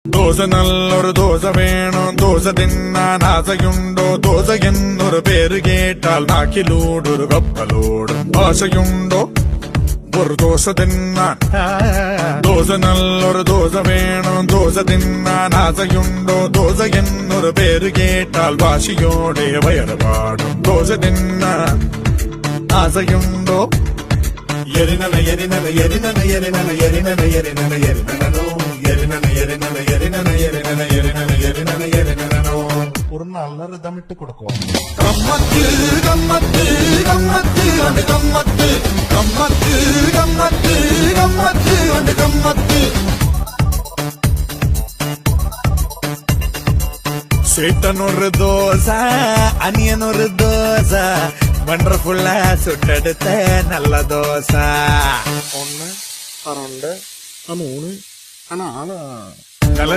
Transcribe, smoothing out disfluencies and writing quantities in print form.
ദോശ നല്ലൊരു ദോശ വേണം ദോശ തിന്നാൻ ആശയുണ്ടോ ദോശ എന്നൊരു പേര് കേട്ടാൽ നാക്കിലൂടൊരു കപ്പലോടും ആശയുണ്ടോ ഒരു ദോശ തിന്നാൻ ദോശ നല്ലൊരു ദോശ വേണം ദോശ തിന്നാൻ ആശയുണ്ടോ ദോശ എന്നൊരു പേര് കേട്ടാൽ വാശിയോടെ വയറ് പാടും ദോശ തിന്നാൻ ആശയുണ്ടോ എരിനന എരിനന എരിനന എരിനന എരിനന എരിനന എരിനനോ എരിനന എരിനന എരിനന എരിനന എരിനന എരിനന എരിനനോ ஒரு நல்ல ரிதமிட்டு கொடுக்கும். கம்மத்து கம்மத்து கம்மத்து அந்த கம்மத்து கம்மத்து கம்மத்து கம்மத்து அந்த கம்மத்து சேட்டன் ஒரு தோசை அனியன் ஒரு தோசை வண்டர்ஃபுல்லா சுட்டெடுத்த நல்ல தோசை 1, 2, 3, 4